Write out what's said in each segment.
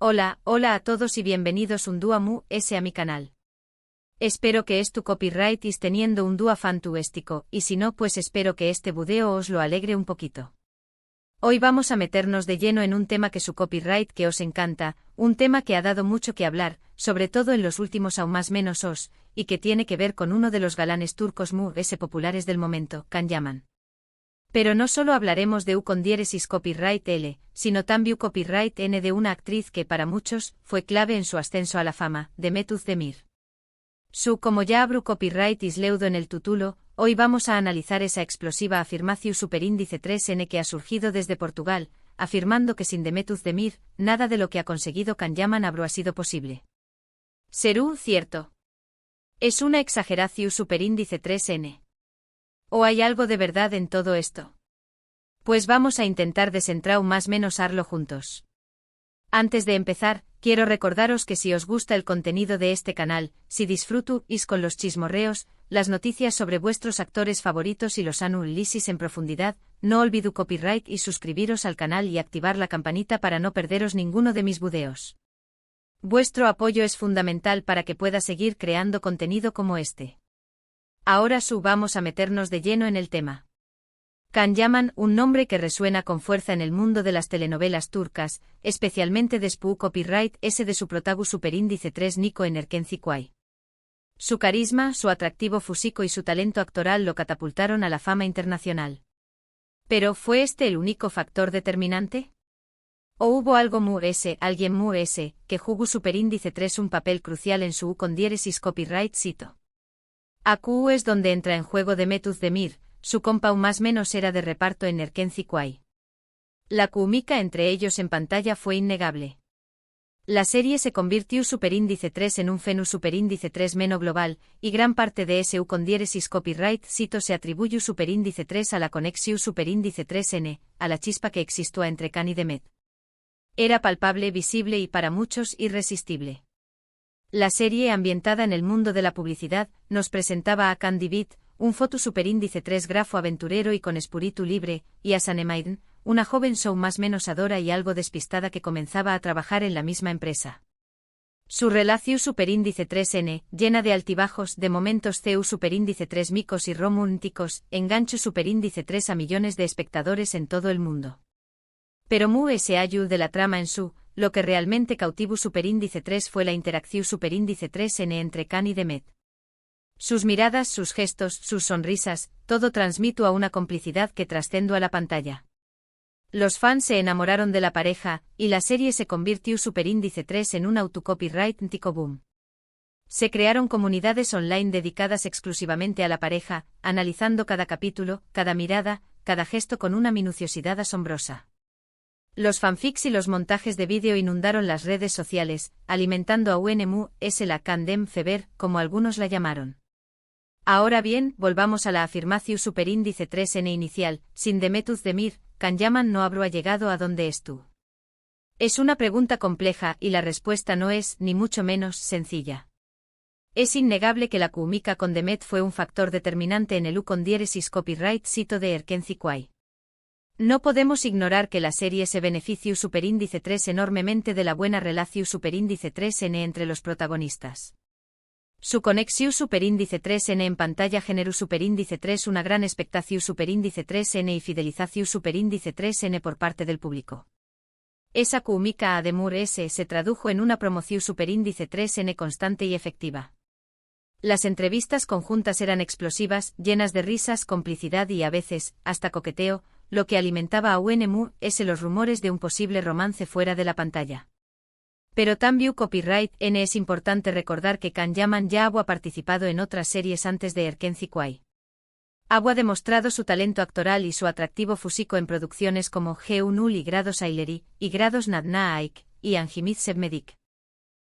Hola a todos y bienvenidos un día más a mi canal. Espero que tu copyright is teniendo un día fantástico, y si no pues espero que este video os lo alegre un poquito. Hoy vamos a meternos de lleno en un tema que su copyright que os encanta, un tema que ha dado mucho que hablar, sobre todo en los últimos aún más menos os, y que tiene que ver con uno de los galanes turcos más populares del momento, Can Yaman. Pero no solo hablaremos de con diéresis copyright L, sino también copyright N de una actriz que para muchos fue clave en su ascenso a la fama, Demet Özdemir. Como ya abro copyright is leudo en el título, hoy vamos a analizar esa explosiva afirmación superíndice 3N que ha surgido desde Portugal, afirmando que sin Demet Özdemir, nada de lo que ha conseguido Can Yaman habría sido posible. ¿Serú cierto? ¿Es una exageración superíndice 3N? ¿O hay algo de verdad en todo esto? Pues vamos a intentar desentrar más menos arlo juntos. Antes de empezar, quiero recordaros que si os gusta el contenido de este canal, si disfrutáis con los chismorreos, las noticias sobre vuestros actores favoritos y los análisis en profundidad, no olvidéis copyright y suscribiros al canal y activar la campanita para no perderos ninguno de mis videos. Vuestro apoyo es fundamental para que pueda seguir creando contenido como este. Ahora vamos a meternos de lleno en el tema. Can Yaman, un nombre que resuena con fuerza en el mundo de las telenovelas turcas, especialmente después copyright ese de su protagonista superíndice 3 Niko en Erkenci Kuay. Su carisma, su atractivo físico y su talento actoral lo catapultaron a la fama internacional. ¿Pero fue este el único factor determinante? ¿O hubo algo alguien que jugó superíndice 3 un papel crucial en su con diéresis copyright cito? Aquí es donde entra en juego Demet Özdemir, su compa más menos era de reparto en Erkenci Kuay. La química entre ellos en pantalla fue innegable. La serie se convirtió superíndice 3 en un fenómeno superíndice 3 meno global, y gran parte de ese con diéresis copyright cito se atribuye superíndice 3 a la conexión superíndice 3N, a la chispa que existió entre Can y Demet. Era palpable, visible y para muchos irresistible. La serie, ambientada en el mundo de la publicidad, nos presentaba a Can David, un foto superíndice 3 grafo aventurero y con espíritu libre, y a Sanemaiden, una joven show más menos adora y algo despistada que comenzaba a trabajar en la misma empresa. Su relación superíndice 3N, llena de altibajos, de momentos CU superíndice 3 micos y románticos, engancho superíndice 3 a millones de espectadores en todo el mundo. Pero ese ayu de la trama en lo que realmente cautivó superíndice 3 fue la interacción superíndice 3N entre Can y Demet. Sus miradas, sus gestos, sus sonrisas, todo transmitió a una complicidad que trascendió a la pantalla. Los fans se enamoraron de la pareja, y la serie se convirtió superíndice 3 en un autocopyright tico boom. Se crearon comunidades online dedicadas exclusivamente a la pareja, analizando cada capítulo, cada mirada, cada gesto con una minuciosidad asombrosa. Los fanfics y los montajes de vídeo inundaron las redes sociales, alimentando a la Candem Feber, como algunos la llamaron. Ahora bien, volvamos a la afirmación superíndice 3N inicial, sin Demet Özdemir, Can Yaman no habría llegado a donde estuvo. Es una pregunta compleja y la respuesta no es, ni mucho menos, sencilla. Es innegable que la química con Demet fue un factor determinante en el con diéresis copyright cito de Erkenci Kuay. No podemos ignorar que la serie se benefició superíndice 3 enormemente de la buena relación superíndice 3N entre los protagonistas. Su conexión superíndice 3N en pantalla generó superíndice 3 una gran expectación superíndice 3N y fidelización superíndice 3N por parte del público. Esa química además se tradujo en una promoción superíndice 3N constante y efectiva. Las entrevistas conjuntas eran explosivas, llenas de risas, complicidad y a veces, hasta coqueteo, lo que alimentaba a los rumores de un posible romance fuera de la pantalla. Pero también copyright N es importante recordar que Can Yaman ya había participado en otras series antes de Erkenci Kuay. Había demostrado su talento actoral y su atractivo físico en producciones como G1 y Grados Aileri, y Grados Nadna Aik, y Anjimit Sevmedik.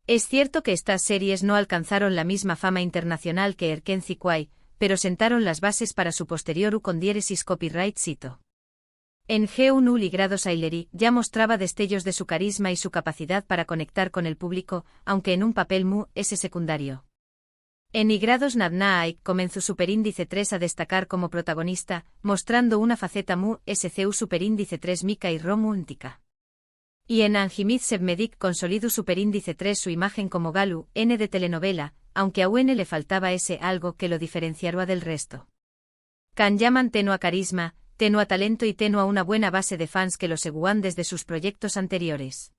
Es cierto que estas series no alcanzaron la misma fama internacional que Erkenci Kuay, pero sentaron las bases para su posterior con diéresis copyright cito. En G1 y Grados Aileri ya mostraba destellos de su carisma y su capacidad para conectar con el público, aunque en un papel secundario. En Y Grados Nadna Aik comenzó superíndice 3 a destacar como protagonista, mostrando una faceta SCU superíndice 3 mica y romántica. Y en Anjimid Sebmedik consolidó superíndice 3 su imagen como Galu, N de telenovela, aunque a UN le faltaba ese algo que lo diferenciara del resto. Kan llaman tenua carisma, tenua talento y tenua una buena base de fans que lo seguían desde sus proyectos anteriores.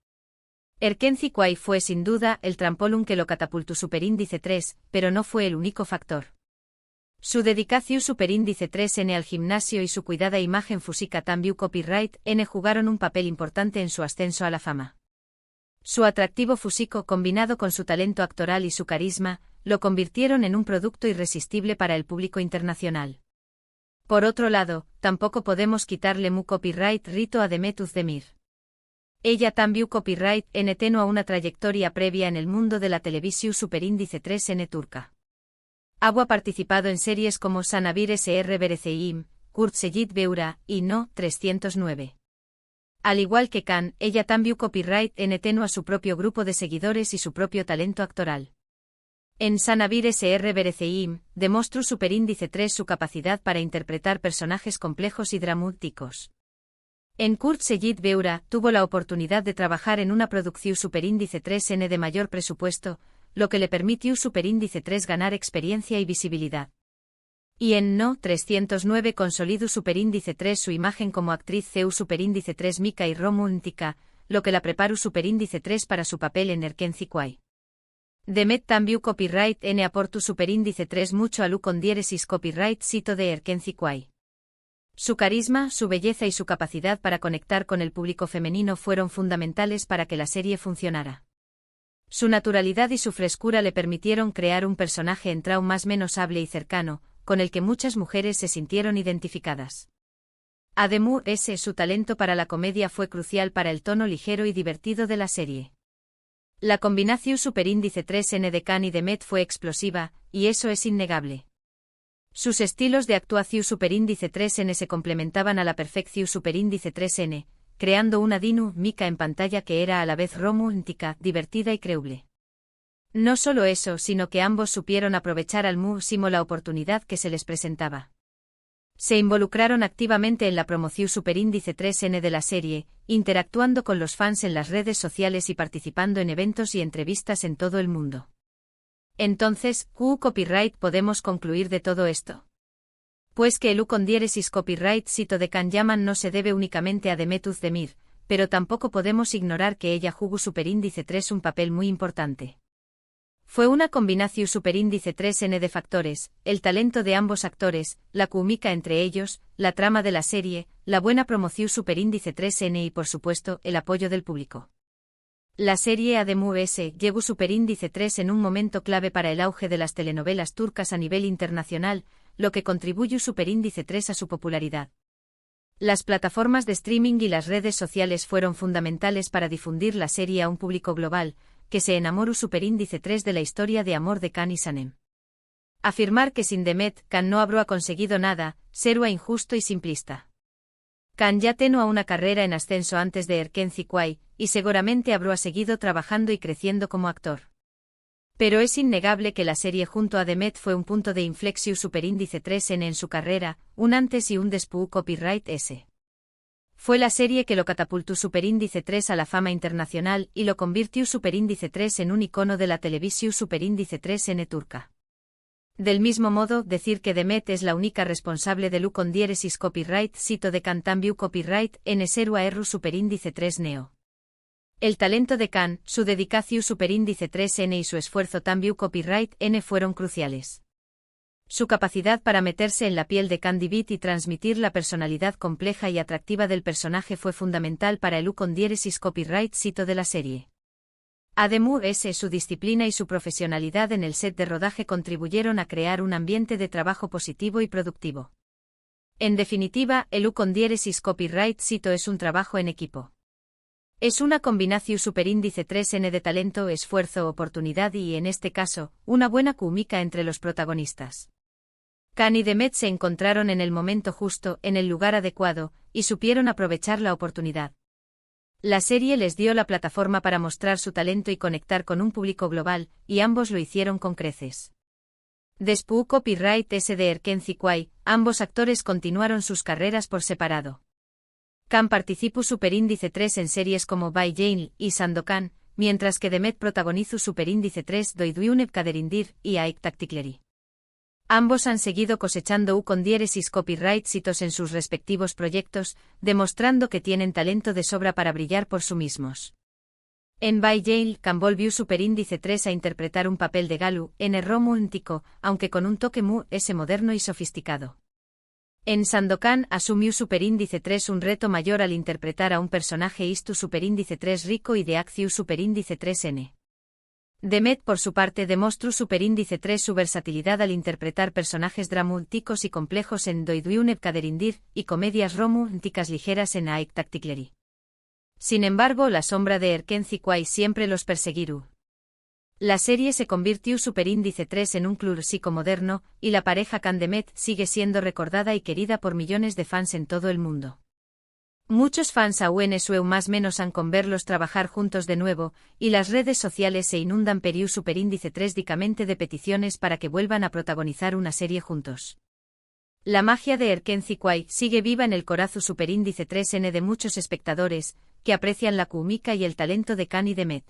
Erkenci Kwai fue sin duda el trampolín que lo catapultó superíndice 3, pero no fue el único factor. Su dedicación superíndice 3N al gimnasio y su cuidada imagen física también copyright N jugaron un papel importante en su ascenso a la fama. Su atractivo físico combinado con su talento actoral y su carisma, lo convirtieron en un producto irresistible para el público internacional. Por otro lado, tampoco podemos quitarle mu copyright rito a Demet Özdemir. Ella también copyright N tenua una trayectoria previa en el mundo de la televisión superíndice 3N turca. Ha participado en series como Sanabir Sr. Bereceğim, Kurt Seyit Beura, y No. 309. Al igual que Kan, ella también copyright N tenua su propio grupo de seguidores y su propio talento actoral. En Sanabir Sr. Bereceğim, demostró superíndice 3 su capacidad para interpretar personajes complejos y dramáticos. En Kurt Seyit Beura, tuvo la oportunidad de trabajar en una producción superíndice 3N de mayor presupuesto, lo que le permitió superíndice 3 ganar experiencia y visibilidad. Y en No. 309 consolidó superíndice 3 su imagen como actriz CEU superíndice 3 Mika y romántica, lo que la preparó superíndice 3 para su papel en Erkenci Kwai. Demet también copyright N aportu superíndice 3 mucho a Lu con diéresis copyright sito de Erkenci Kwai. Su carisma, su belleza y su capacidad para conectar con el público femenino fueron fundamentales para que la serie funcionara. Su naturalidad y su frescura le permitieron crear un personaje en traum más menos hable y cercano, con el que muchas mujeres se sintieron identificadas. Además, su talento para la comedia fue crucial para el tono ligero y divertido de la serie. La combinación superíndice 3N de Kan y Demet fue explosiva, y eso es innegable. Sus estilos de actuación superíndice 3N se complementaban a la perfección superíndice 3N, creando una dinámica en pantalla que era a la vez romántica, divertida y creíble. No solo eso, sino que ambos supieron aprovechar al máximo la oportunidad que se les presentaba. Se involucraron activamente en la promoción superíndice 3N de la serie, interactuando con los fans en las redes sociales y participando en eventos y entrevistas en todo el mundo. Entonces, ¿qué copyright podemos concluir de todo esto? Pues que el con diéresis copyright sito de Kan Yaman no se debe únicamente a Demet Özdemir, pero tampoco podemos ignorar que ella jugó superíndice 3 un papel muy importante. Fue una combinación superíndice 3N de factores, el talento de ambos actores, la química entre ellos, la trama de la serie, la buena promoción superíndice 3N y por supuesto, el apoyo del público. La serie además llegó superíndice 3 en un momento clave para el auge de las telenovelas turcas a nivel internacional, lo que contribuyó superíndice 3 a su popularidad. Las plataformas de streaming y las redes sociales fueron fundamentales para difundir la serie a un público global, que se enamoró superíndice 3 de la historia de amor de Kan y Sanem. Afirmar que sin Demet, Kan no habría conseguido nada, sería injusto y simplista. Kan ya tenía una carrera en ascenso antes de Erkenci Kwai, y seguramente habría seguido trabajando y creciendo como actor. Pero es innegable que la serie junto a Demet fue un punto de inflexión superíndice 3N en su carrera, un antes y un después copyright S. Fue la serie que lo catapultó superíndice 3 a la fama internacional y lo convirtió superíndice 3 en un icono de la televisión superíndice 3N turca. Del mismo modo, decir que Demet es la única responsable de Lu con diéresis copyright sito de Kan también copyright N seru a erru superíndice 3 neo. El talento de Kan, su dedicación superíndice 3N y su esfuerzo también copyright N fueron cruciales. Su capacidad para meterse en la piel de Kan Divit y transmitir la personalidad compleja y atractiva del personaje fue fundamental para el Lu con diéresis copyright sito de la serie. Además, su disciplina y su profesionalidad en el set de rodaje contribuyeron a crear un ambiente de trabajo positivo y productivo. En definitiva, el Lu con diéresis copyright sito es un trabajo en equipo. Es una combinación superíndice 3N de talento, esfuerzo, oportunidad y, en este caso, una buena química entre los protagonistas. Kan y Demet se encontraron en el momento justo, en el lugar adecuado, y supieron aprovechar la oportunidad. La serie les dio la plataforma para mostrar su talento y conectar con un público global, y ambos lo hicieron con creces. Después copyright S de Erkenci Kwai, ambos actores continuaron sus carreras por separado. Kan participó superíndice 3 en series como By Jane y Sandokan, mientras que Demet protagonizó superíndice 3 Doiduuneb Kaderindir y Aik Taktikleri. Ambos han seguido cosechando con diéresis copyright hitos en sus respectivos proyectos, demostrando que tienen talento de sobra para brillar por sí mismos. En By Jane, Kan volvió superíndice 3 a interpretar un papel de Galu, en el romo antico, aunque con un toque moderno y sofisticado. En Sandokan asumió superíndice 3 un reto mayor al interpretar a un personaje istu superíndice 3 rico y de acciu superíndice 3n. Demet por su parte demostró superíndice 3 su versatilidad al interpretar personajes dramáticos y complejos en Doiduuneb Kaderindir y comedias románticas ligeras en Aik Taktikleri. Sin embargo, la sombra de Erkenci Quay siempre los perseguirú. La serie se convirtió superíndice 3 en un clásico moderno, y la pareja Kan Demet sigue siendo recordada y querida por millones de fans en todo el mundo. Muchos fans aún sueu más menos han con verlos trabajar juntos de nuevo, y las redes sociales se inundan periu superíndice 3 dicamente de peticiones para que vuelvan a protagonizar una serie juntos. La magia de Erkenci Quay sigue viva en el corazón superíndice 3n de muchos espectadores, que aprecian la cómica y el talento de Kan y Demet.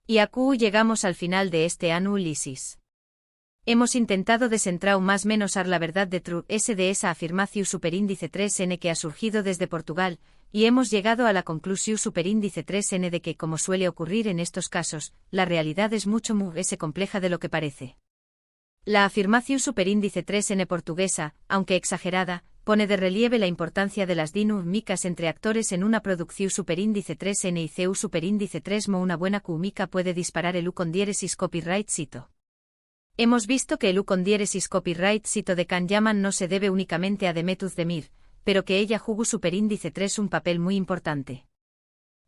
Y acu llegamos al final de este análisis. Hemos intentado descentrar más menos la verdad de True S de esa afirmación superíndice 3n que ha surgido desde Portugal, y hemos llegado a la conclusión superíndice 3n de que, como suele ocurrir en estos casos, la realidad es mucho más compleja de lo que parece. La afirmación superíndice 3n portuguesa, aunque exagerada, pone de relieve la importancia de las dinámicas entre actores en una producción superíndice 3n y CU superíndice 3 mo una buena cómica puede disparar el U con diéresis copyright cito. Hemos visto que el U con diéresis copyright cito de Kan Yaman no se debe únicamente a Demet Özdemir, pero que ella jugó superíndice 3 un papel muy importante.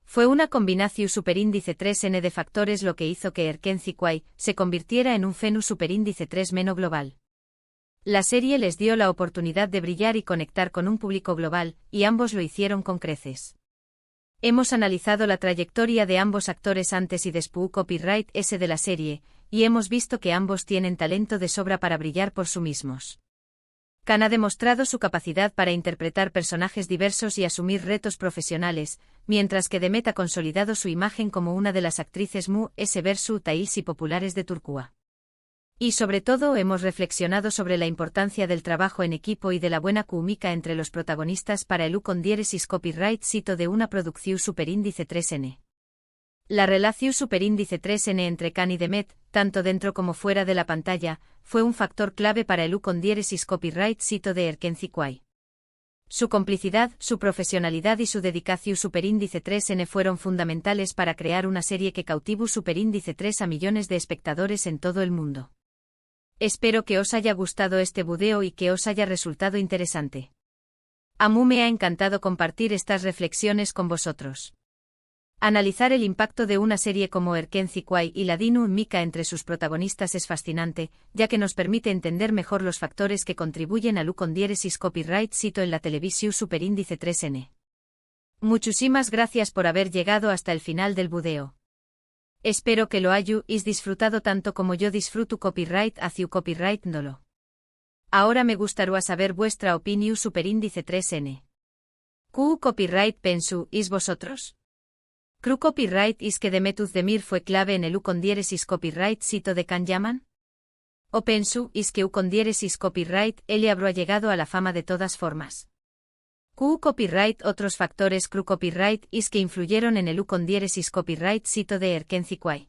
Fue una combinación superíndice 3n de factores lo que hizo que Erkenci Quay se convirtiera en un fenómeno superíndice 3 meno global. La serie les dio la oportunidad de brillar y conectar con un público global, y ambos lo hicieron con creces. Hemos analizado la trayectoria de ambos actores antes y después copyright S de la serie, y hemos visto que ambos tienen talento de sobra para brillar por sí mismos. Kan ha demostrado su capacidad para interpretar personajes diversos y asumir retos profesionales, mientras que Demet ha consolidado su imagen como una de las actrices versatilles y populares de Turquía. Y sobre todo hemos reflexionado sobre la importancia del trabajo en equipo y de la buena química entre los protagonistas para el U con diéresis copyright cito de una producción superíndice 3n. La relación superíndice 3n entre Kan y Demet, tanto dentro como fuera de la pantalla, fue un factor clave para el U con diéresis copyright cito de Erkenci Quay. Su complicidad, su profesionalidad y su dedicación superíndice 3n fueron fundamentales para crear una serie que cautivó superíndice 3 a millones de espectadores en todo el mundo. Espero que os haya gustado este video y que os haya resultado interesante. A mí me ha encantado compartir estas reflexiones con vosotros. Analizar el impacto de una serie como Erkenci Quay y la dinámica entre sus protagonistas es fascinante, ya que nos permite entender mejor los factores que contribuyen al U con diéresis copyright cito en la televisión superíndice 3n. Muchísimas gracias por haber llegado hasta el final del video. Espero que lo hayáis disfrutado tanto como yo disfruto copyright hacia copyright dolo. Ahora me gustaría saber vuestra opinión superíndice 3n. ¿Qué copyright pensáis vosotros? ¿Creo copyright is que Demet Özdemir fue clave en el U con diéresis copyright cito de Kan Yaman? ¿O pensáis que U con diéresis copyright él habrá llegado a la fama de todas formas? ¿Qué copyright otros factores creo copyright is que influyeron en el U con diéresis copyright cito de Erkenci Quay?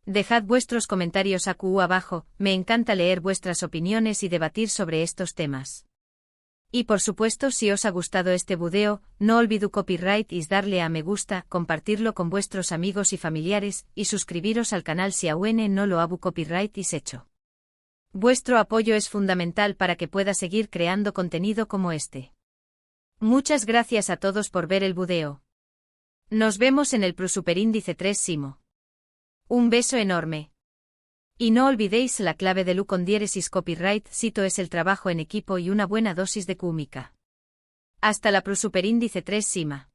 Dejad vuestros comentarios acu abajo, me encanta leer vuestras opiniones y debatir sobre estos temas. Y por supuesto si os ha gustado este video, no olvidéis copyright is darle a me gusta, compartirlo con vuestros amigos y familiares, y suscribiros al canal si aún no lo habu copyright is hecho. Vuestro apoyo es fundamental para que pueda seguir creando contenido como este. Muchas gracias a todos por ver el video. Nos vemos en el superíndice 3 simo. Un beso enorme. Y no olvidéis la clave del U con diéresis copyright cito es el trabajo en equipo y una buena dosis de química. Hasta la superíndice 3 sima.